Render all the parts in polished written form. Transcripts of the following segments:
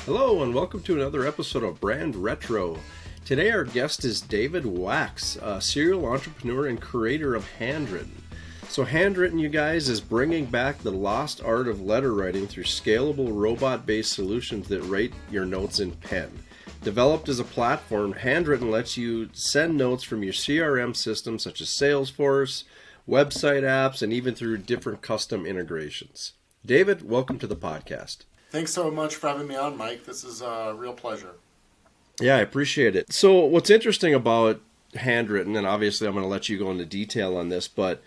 Hello and welcome to another episode of Brand Retro. Today our guest is David Wachs, a serial entrepreneur and creator of Handwrytten. So Handwrytten, you guys, is bringing back the lost art of letter writing through scalable robot-based solutions that write your notes in pen. Developed as a platform, Handwrytten lets you send notes from your CRM systems such as Salesforce, website apps, and even through different custom integrations. David, welcome to the podcast. Thanks so much for having me on, Mike. This is a real pleasure. Yeah, I appreciate it. So what's interesting about Handwrytten, and obviously I'm going to let you go into detail on this, but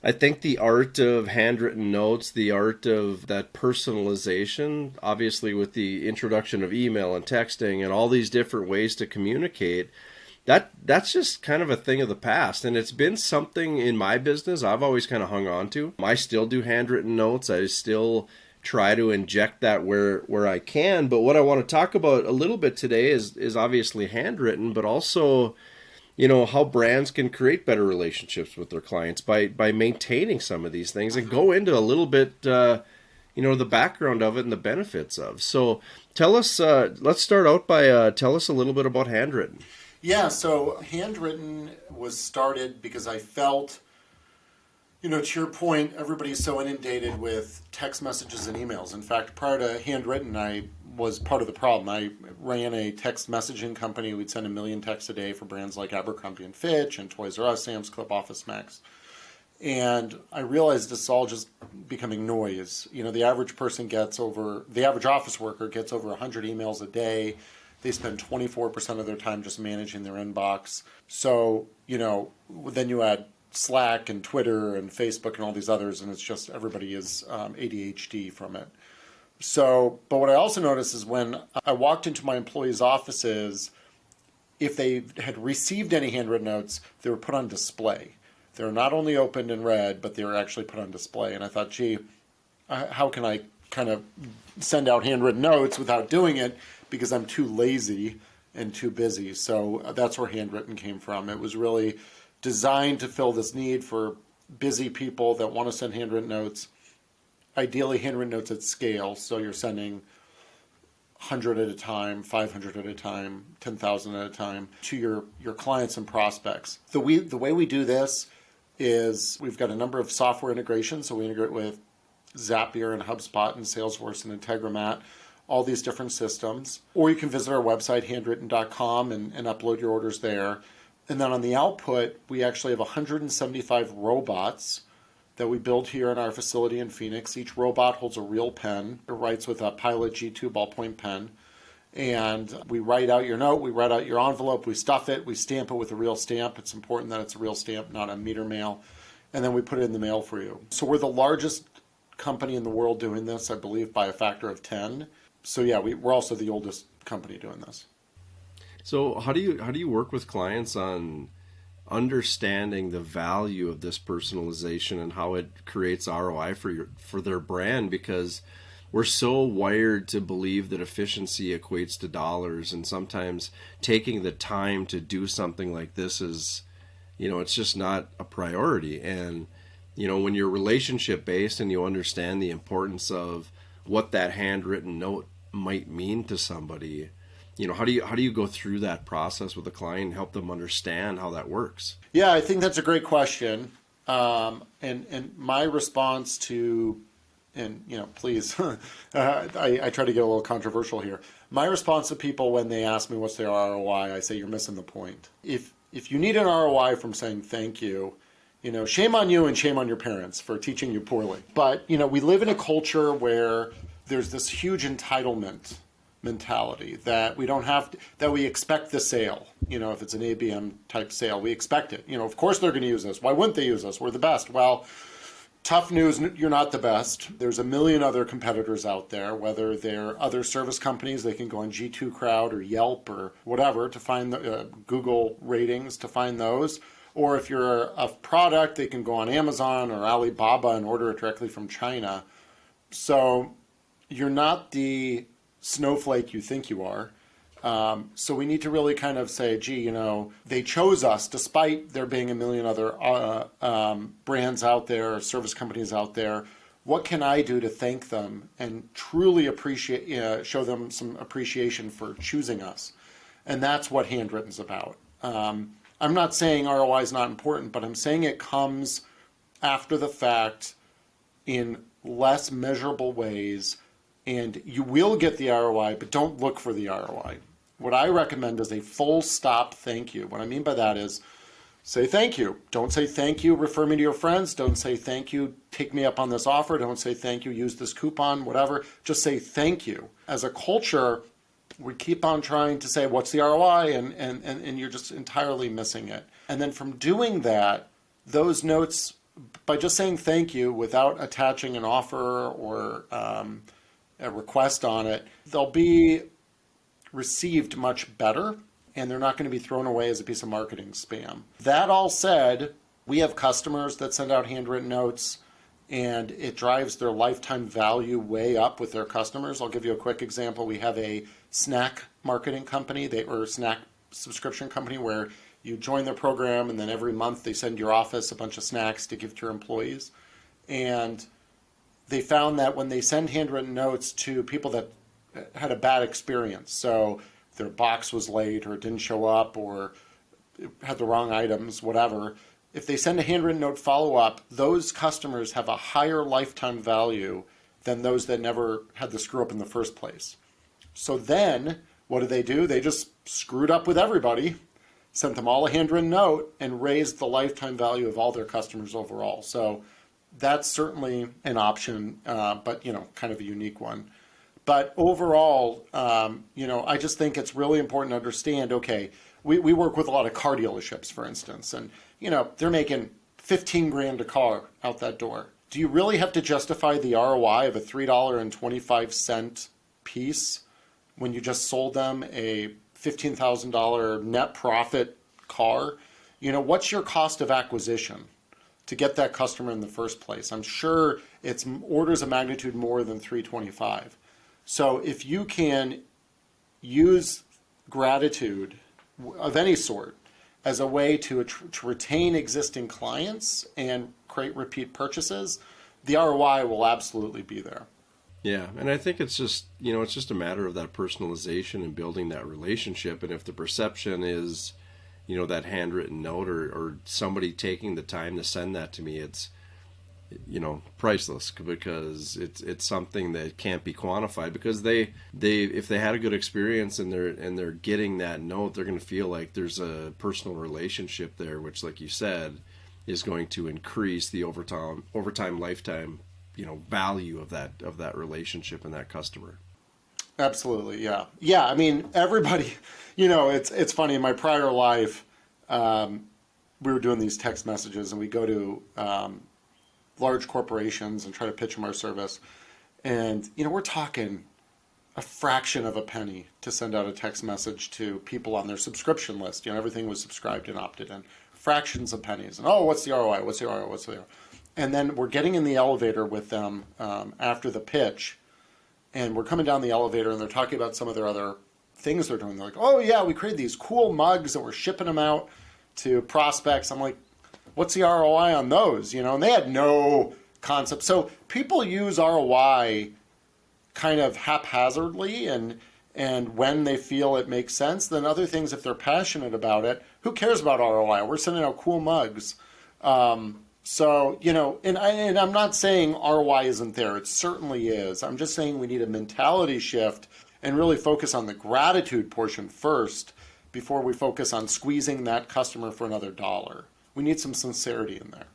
I think the art of handwritten notes, the art of that personalization, obviously with the introduction of email and texting and all these different ways to communicate, that's just kind of a thing of the past. And it's been something in my business I've always kind of hung on to. I still do handwritten notes. I still try to inject that where I can. But what I want to talk about a little bit today is obviously Handwrytten, but also, you know, how brands can create better relationships with their clients by maintaining some of these things and go into a little bit, the background of it and the benefits of. So tell us, let's start out by tell us a little bit about Handwrytten. Yeah, so Handwrytten was started because I felt, to your point, everybody's so inundated with text messages and emails. In fact, prior to Handwrytten, I was part of the problem. I ran a text messaging company. We'd send 1 million texts a day for brands like Abercrombie & Fitch and Toys R Us, Sam's Club, Office Max. And I realized this is all just becoming noise. The average office worker gets over 100 emails a day. They spend 24% of their time just managing their inbox. So, then you add Slack and Twitter and Facebook and all these others, and it's just everybody is ADHD from it. So, but what I also noticed is when I walked into my employees' offices, if they had received any handwritten notes, they were put on display. They were not only opened and read, but they were actually put on display. And I thought, how can I kind of send out handwritten notes without doing it because I'm too lazy and too busy? So that's where Handwrytten came from. It was really designed to fill this need for busy people that want to send handwritten notes, ideally handwritten notes at scale. So you're sending 100 at a time, 500 at a time, 10,000 at a time to your clients and prospects. The way we do this is we've got a number of software integrations. So we integrate with Zapier and HubSpot and Salesforce and Integromat, all these different systems. Or you can visit our website, handwrytten.com, and upload your orders there. And then on the output, we actually have 175 robots that we build here in our facility in Phoenix. Each robot holds a real pen. It writes with a Pilot G2 ballpoint pen. And we write out your note, we write out your envelope, we stuff it, we stamp it with a real stamp. It's important that it's a real stamp, not a meter mail. And then we put it in the mail for you. So we're the largest company in the world doing this, I believe, by a factor of 10. So yeah, we're also the oldest company doing this. So how do you work with clients on understanding the value of this personalization and how it creates ROI for their brand? Because we're so wired to believe that efficiency equates to dollars, and sometimes taking the time to do something like this is, it's just not a priority. And when you're relationship based and you understand the importance of what that handwritten note might mean to somebody, how do you go through that process with a client and help them understand how that works? Yeah, I think that's a great question. And my response to, and please, I try to get a little controversial here. My response to people when they ask me what's their ROI, I say you're missing the point. If you need an ROI from saying thank you, shame on you and shame on your parents for teaching you poorly. But we live in a culture where there's this huge entitlement mentality that we expect the sale. If it's an ABM type sale, we expect it. Of course they're going to use us. Why wouldn't they use us? We're the best. Well, tough news, you're not the best. There's 1 million other competitors out there, whether they're other service companies. They can go on G2 Crowd or Yelp or whatever to find the Google ratings to find those. Or if you're a product, they can go on Amazon or Alibaba and order it directly from China. So you're not the snowflake you think you are. So we need to really kind of say, they chose us despite there being 1 million other brands out there, service companies out there. what can I do to thank them and truly appreciate, show them some appreciation for choosing us? And that's what Handwrytten's about. I'm not saying ROI is not important, but I'm saying it comes after the fact in less measurable ways, and you will get the ROI, but don't look for the ROI. What I recommend is a full stop thank you. What I mean by that is say thank you. Don't say thank you, refer me to your friends. Don't say thank you, take me up on this offer. Don't say thank you, use this coupon, whatever. Just say thank you. As a culture, we keep on trying to say, what's the ROI? And you're just entirely missing it. And then from doing that, those notes, by just saying thank you without attaching an offer or a request on it, they'll be received much better, and they're not going to be thrown away as a piece of marketing spam. That all said, we have customers that send out handwritten notes, and it drives their lifetime value way up with their customers. I'll give you a quick example. We have a snack marketing company, or snack subscription company, where you join their program, and then every month they send your office a bunch of snacks to give to your employees. And they found that when they send handwritten notes to people that had a bad experience, so their box was late or it didn't show up or it had the wrong items, whatever, if they send a handwritten note follow-up, those customers have a higher lifetime value than those that never had the screw up in the first place. So then what do? They just screwed up with everybody, sent them all a handwritten note, and raised the lifetime value of all their customers overall. So that's certainly an option, but kind of a unique one. But overall, I just think it's really important to understand, okay, we work with a lot of car dealerships, for instance, and, they're making 15 grand a car out that door. Do you really have to justify the ROI of a $3.25 piece when you just sold them a $15,000 net profit car? What's your cost of acquisition to get that customer in the first place? I'm sure it's orders of magnitude more than $3.25. So if you can use gratitude of any sort as a way to retain existing clients and create repeat purchases, the ROI will absolutely be there. Yeah, and I think it's just, it's just a matter of that personalization and building that relationship. And if the perception is, that handwritten note or somebody taking the time to send that to me, it's, priceless, because it's something that can't be quantified, because they if they had a good experience and they're getting that note, they're going to feel like there's a personal relationship there, which, like you said, is going to increase the overtime lifetime value of that relationship and that customer. Absolutely. Yeah. I mean, everybody, it's funny. In my prior life, we were doing these text messages, and we go to large corporations and try to pitch them our service. And, we're talking a fraction of a penny to send out a text message to people on their subscription list. Everything was subscribed and opted in. Fractions of pennies. And, what's the ROI? What's the ROI? What's the ROI? And then we're getting in the elevator with them after the pitch, and we're coming down the elevator, and they're talking about some of their other things they're doing. They're like, oh, yeah, we created these cool mugs, and we're shipping them out to prospects. I'm like, what's the ROI on those? And they had no concept. So people use ROI kind of haphazardly and when they feel it makes sense. Then other things, if they're passionate about it, who cares about ROI? We're sending out cool mugs. So, and I'm not saying ROI isn't there. It certainly is. I'm just saying we need a mentality shift and really focus on the gratitude portion first before we focus on squeezing that customer for another dollar. We need some sincerity in there.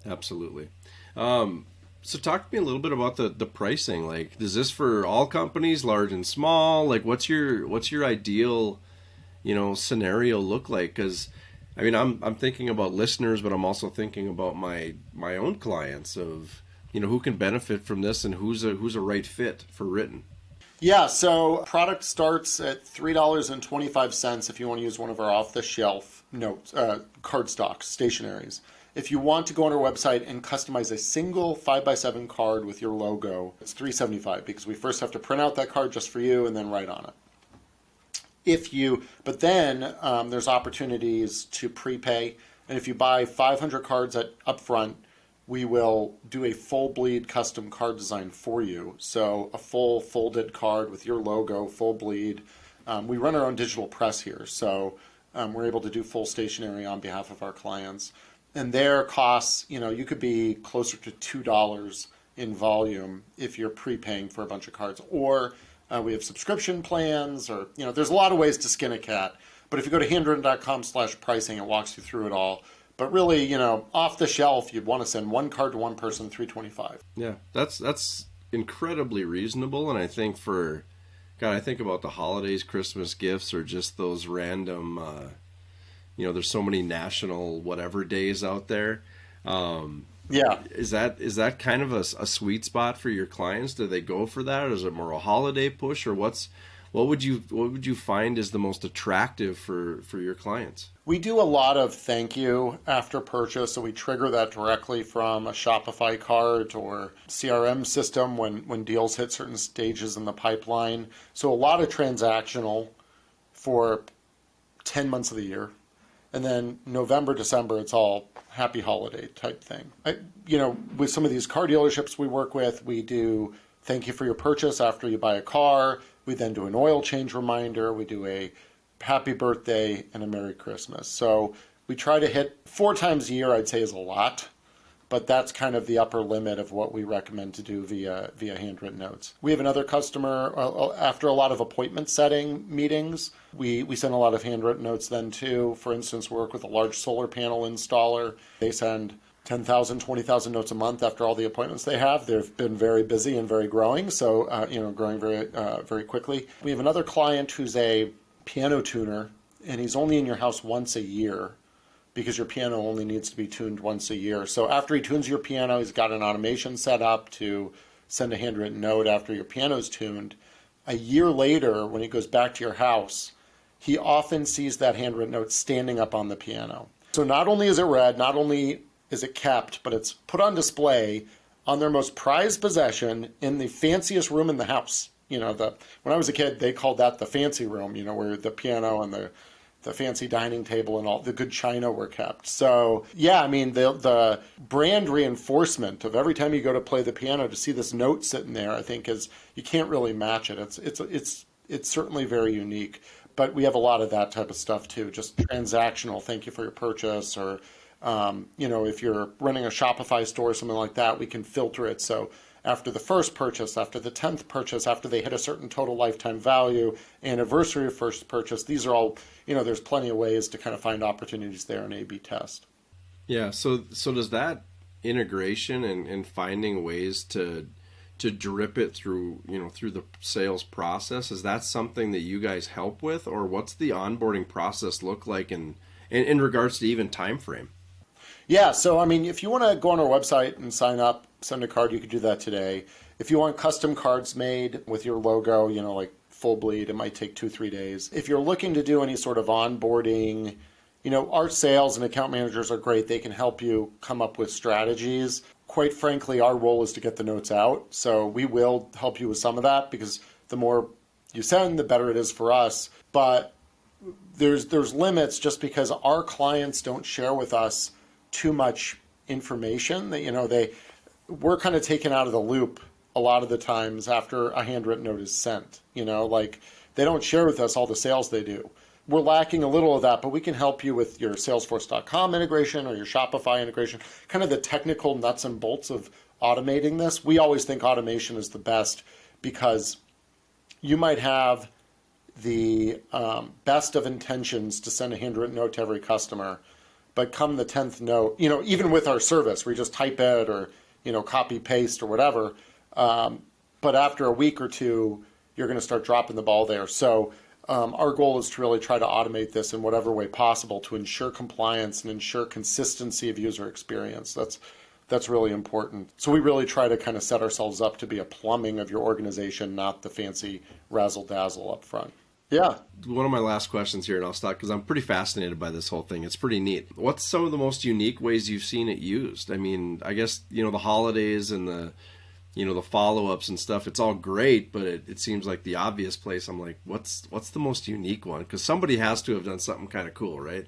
Absolutely. So talk to me a little bit about the pricing. Like, is this for all companies, large and small? Like, what's your ideal, scenario look like? Because, I mean, I'm thinking about listeners, but I'm also thinking about my own clients of, who can benefit from this and who's a right fit for Written. Yeah, so product starts at $3.25 if you want to use one of our off-the-shelf cardstocks, stationaries. If you want to go on our website and customize a single 5x7 card with your logo, it's $3.75, because we first have to print out that card just for you and then write on it. But then there's opportunities to prepay, and if you buy 500 cards upfront, we will do a full bleed custom card design for you. So a full folded card with your logo, full bleed. We run our own digital press here, so we're able to do full stationery on behalf of our clients. And their costs, you could be closer to $2 in volume if you're prepaying for a bunch of cards. Or we have subscription plans, or, there's a lot of ways to skin a cat. But if you go to handwrytten.com/pricing, it walks you through it all. But really, off the shelf, you'd want to send one card to one person, $325. Yeah, that's incredibly reasonable. And I think I think about the holidays, Christmas gifts, or just those random, there's so many national whatever days out there. Yeah. Is that kind of a sweet spot for your clients? Do they go for that? Or is it more a holiday push, or what would you find is the most attractive for your clients? We do a lot of thank you after purchase, so we trigger that directly from a Shopify cart or CRM system when deals hit certain stages in the pipeline. So a lot of transactional for 10 months of the year. And then November, December, it's all happy holiday type thing. With some of these car dealerships we work with, we do thank you for your purchase after you buy a car. We then do an oil change reminder. We do a happy birthday and a Merry Christmas. So we try to hit 4 times a year, I'd say is a lot, but that's kind of the upper limit of what we recommend to do via handwritten notes. We have another customer, after a lot of appointment setting meetings, we send a lot of handwritten notes then too. For instance, we work with a large solar panel installer. They send 10,000, 20,000 notes a month after all the appointments they have. They've been very busy and very growing, so growing very, very quickly. We have another client who's a piano tuner, and he's only in your house once a year because your piano only needs to be tuned once a year. So after he tunes your piano, he's got an automation set up to send a handwritten note after your piano's tuned. A year later, when he goes back to your house, he often sees that handwritten note standing up on the piano. So not only is it read, not only is it kept, but it's put on display on their most prized possession in the fanciest room in the house. When I was a kid, they called that the fancy room, where the piano and the fancy dining table and all the good china were kept. So yeah, the brand reinforcement of every time you go to play the piano to see this note sitting there, I think you can't really match it. It's certainly very unique, but we have a lot of that type of stuff too, just transactional, thank you for your purchase, or if you're running a Shopify store or something like that, we can filter it. So after the first purchase, after the 10th purchase, after they hit a certain total lifetime value, anniversary of first purchase, these are all, there's plenty of ways to kind of find opportunities there and A/B test. Yeah. So does that integration and finding ways to drip it through the sales process, is that something that you guys help with, or what's the onboarding process look like in regards to even time frame? Yeah, so if you want to go on our website and sign up, send a card, you could do that today. If you want custom cards made with your logo, like full bleed, it might take 2-3 days. If you're looking to do any sort of onboarding, our sales and account managers are great. They can help you come up with strategies. Quite frankly, our role is to get the notes out. So we will help you with some of that, because the more you send, the better it is for us. But there's limits, just because our clients don't share with us too much information. We're kind of taken out of the loop a lot of the times after a handwritten note is sent. They don't share with us all the sales they do. We're lacking a little of that, but we can help you with your Salesforce.com integration or your Shopify integration, kind of the technical nuts and bolts of automating this. We always think automation is the best, because you might have the best of intentions to send a handwritten note to every customer, but come the 10th note, even with our service, we just type it or, copy paste or whatever. But after a week or two, you're going to start dropping the ball there. So our goal is to really try to automate this in whatever way possible to ensure compliance and ensure consistency of user experience. That's really important. So we really try to kind of set ourselves up to be a plumbing of your organization, not the fancy razzle dazzle up front. Yeah. One of my last questions here, and I'll stop, because I'm pretty fascinated by this whole thing. It's pretty neat. What's some of the most unique ways you've seen it used? I guess, the holidays and the follow-ups and stuff, it's all great, but it seems like the obvious place. I'm like, what's the most unique one? Because somebody has to have done something kind of cool, right?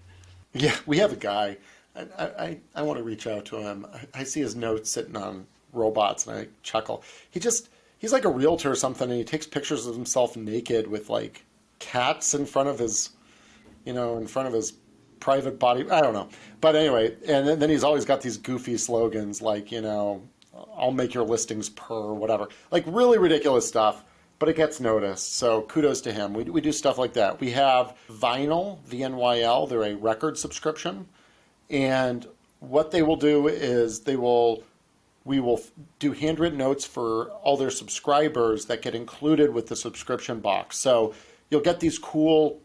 Yeah, we have a guy. I want to reach out to him. I see his notes sitting on robots, and I chuckle. He's like a realtor or something, and he takes pictures of himself naked with like cats in front of his, in front of his private body. I don't know, but anyway, and then he's always got these goofy slogans like, I'll make your listings per whatever, like really ridiculous stuff. But it gets noticed, so kudos to him. We do stuff like that. We have Vinyl, VNYL. They're a record subscription. And what they will do is we will do handwritten notes for all their subscribers that get included with the subscription box. So you'll get these cool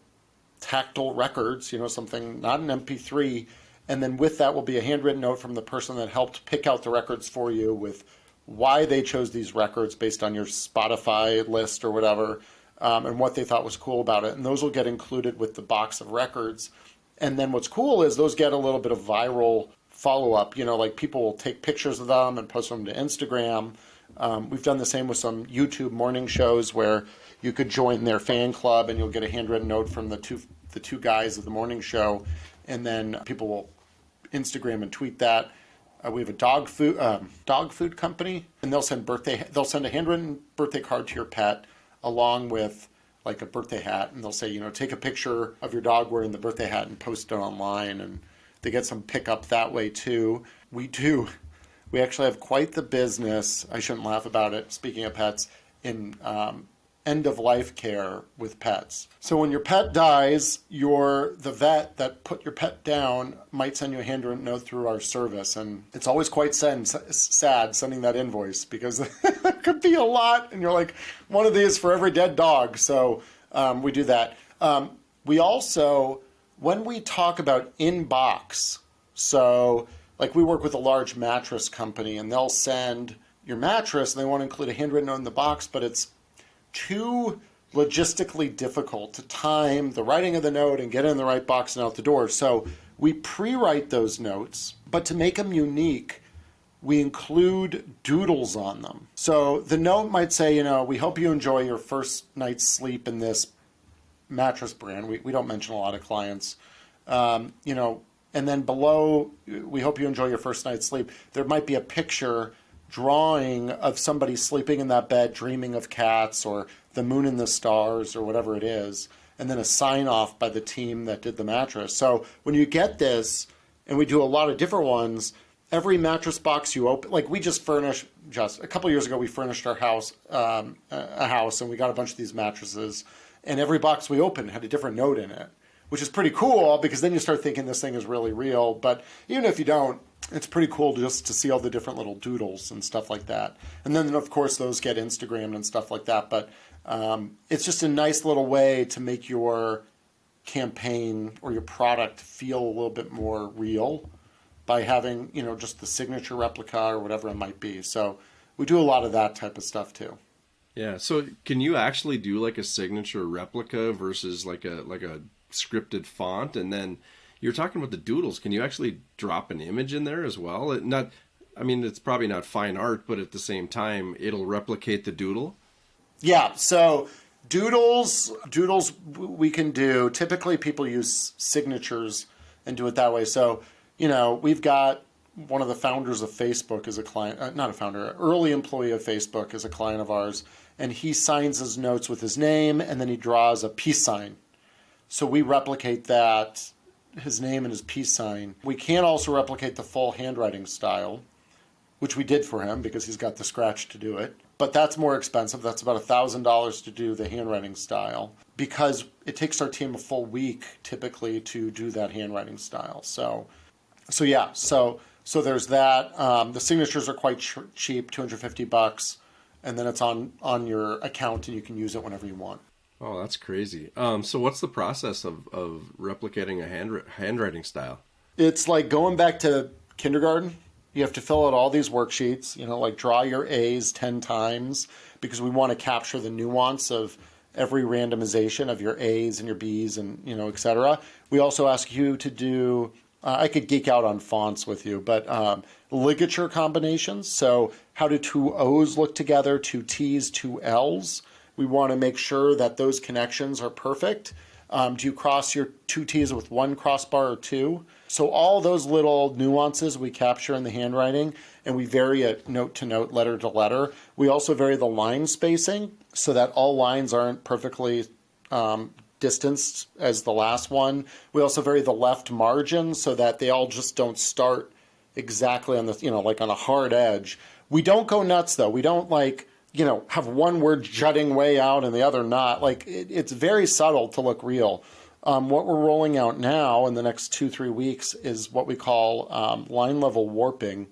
tactile records, something, not an MP3. And then with that will be a handwritten note from the person that helped pick out the records for you with why they chose these records based on your Spotify list or whatever, and what they thought was cool about it. And those will get included with the box of records. And then what's cool is those get a little bit of viral follow-up. Like people will take pictures of them and post them to Instagram. We've done the same with some YouTube morning shows where you could join their fan club and you'll get a handwritten note from the two guys of the morning show. And then people will Instagram and tweet that. We have a dog food company, and they'll send a handwritten birthday card to your pet along with like a birthday hat, and they'll say, take a picture of your dog wearing the birthday hat and post it online, and they get some pickup that way too. We actually have quite the business. I shouldn't laugh about it. Speaking of pets, in end-of-life care with pets. So when your pet dies, the vet that put your pet down might send you a handwritten note through our service. And it's always quite sad sending that invoice because it could be a lot. And you're like, one of these for every dead dog. So we do that. We also, when we talk about in-box, so like we work with a large mattress company and they'll send your mattress and they want to include a handwritten note in the box, but it's too logistically difficult to time the writing of the note and get it in the right box and out the door. So we pre-write those notes, but to make them unique, we include doodles on them. So the note might say, we hope you enjoy your first night's sleep in this mattress brand. We don't mention a lot of clients. And then below, we hope you enjoy your first night's sleep. There might be a picture drawing of somebody sleeping in that bed dreaming of cats or the moon and the stars or whatever it is, and then a sign off by the team that did the mattress. So when you get this, and we do a lot of different ones, every mattress box you open, like we just a couple years ago we furnished our house, a house, and we got a bunch of these mattresses, and every box we opened had a different note in it, which is pretty cool because then you start thinking this thing is really real. But even if you don't, it's pretty cool just to see all the different little doodles and stuff like that. And then, of course, those get Instagrammed and stuff like that. But it's just a nice little way to make your campaign or your product feel a little bit more real by having, just the signature replica or whatever it might be. So we do a lot of that type of stuff too. Yeah. So can you actually do like a signature replica versus like a scripted font? And then you're talking about the doodles. Can you actually drop an image in there as well? It's probably not fine art, but at the same time, it'll replicate the doodle. Yeah. So doodles we can do. Typically, people use signatures and do it that way. So, we've got one of the founders of Facebook as a client, not a founder, an early employee of Facebook as a client of ours, and he signs his notes with his name, and then he draws a peace sign. So we replicate that, his name and his peace sign. We can also replicate the full handwriting style, which we did for him because he's got the scratch to do it. But that's more expensive. That's about $1,000 to do the handwriting style because it takes our team a full week typically to do that handwriting style. So there's that. The signatures are quite cheap, $250, and then it's on your account and you can use it whenever you want. Oh, that's crazy. So what's the process of replicating a handwriting style? It's like going back to kindergarten. You have to fill out all these worksheets, like draw your A's 10 times because we want to capture the nuance of every randomization of your A's and your B's and, et cetera. We also ask you to do, I could geek out on fonts with you, but ligature combinations. So how do two O's look together, two T's, two L's? We want to make sure that those connections are perfect. Do you cross your two T's with one crossbar or two? So all those little nuances we capture in the handwriting, and we vary it note to note, letter to letter. We also vary the line spacing so that all lines aren't perfectly distanced as the last one. We also vary the left margin so that they all just don't start exactly on the, like on a hard edge. We don't go nuts though. We don't have one word jutting way out and the other not. It's very subtle to look real. What we're rolling out now in the next 2-3 weeks is what we call line level warping.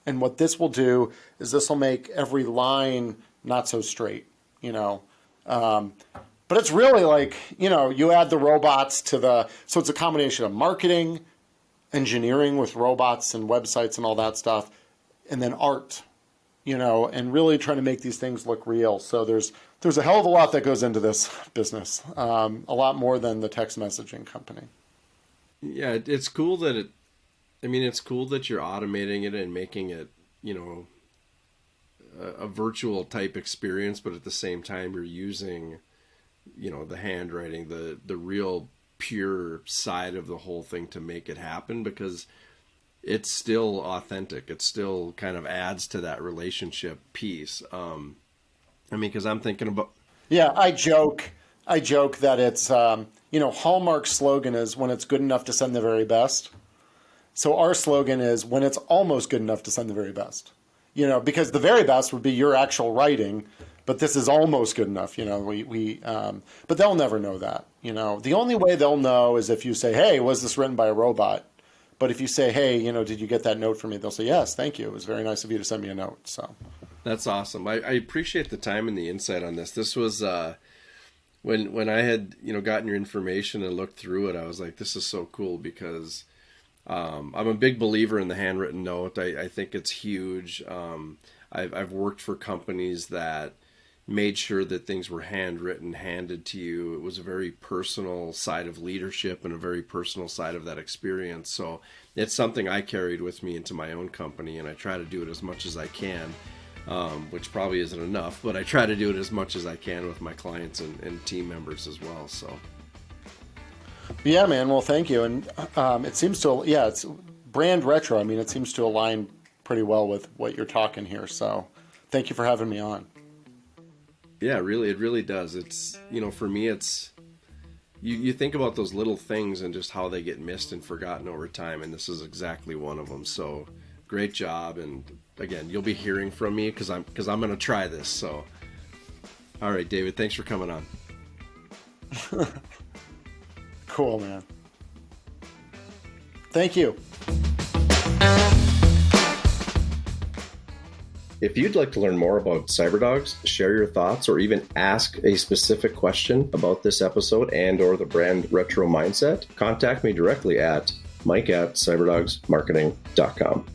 And what this will do is this will make every line not so straight, But it's really you add the robots to so it's a combination of marketing, engineering with robots and websites and all that stuff, and then art, and really trying to make these things look real. So there's a hell of a lot that goes into this business, a lot more than the text messaging company. Yeah, it's cool that it's cool that you're automating it and making it, a virtual type experience, but at the same time you're using, the handwriting, the real pure side of the whole thing to make it happen, because it's still authentic. It still kind of adds to that relationship piece. Because I'm thinking about... Yeah, I joke that it's, Hallmark's slogan is when it's good enough to send the very best. So our slogan is when it's almost good enough to send the very best. Because the very best would be your actual writing, but this is almost good enough. But they'll never know that. The only way they'll know is if you say, "Hey, was this written by a robot?" But if you say, "Hey, did you get that note from me?" They'll say, "Yes, thank you. It was very nice of you to send me a note." So that's awesome. I appreciate the time and the insight on this. This was when I had gotten your information and looked through it, I was like, this is so cool, because I'm a big believer in the handwritten note. I think it's huge. I've worked for companies that made sure that things were handwritten, handed to you. It was a very personal side of leadership and a very personal side of that experience. So it's something I carried with me into my own company, and I try to do it as much as I can, which probably isn't enough, but I try to do it as much as I can with my clients and team members as well. So. Yeah, man. Well, thank you. And it seems to, it's brand retro. It seems to align pretty well with what you're talking here. So thank you for having me on. Yeah, really, it really does. It's, for me, it's, you think about those little things and just how they get missed and forgotten over time. And this is exactly one of them. So great job. And again, you'll be hearing from me because I'm going to try this. So, all right, David, thanks for coming on. Cool, man. Thank you. If you'd like to learn more about CyberDogs, share your thoughts, or even ask a specific question about this episode and or the brand retro mindset, contact me directly at mike@cyberdogsmarketing.com.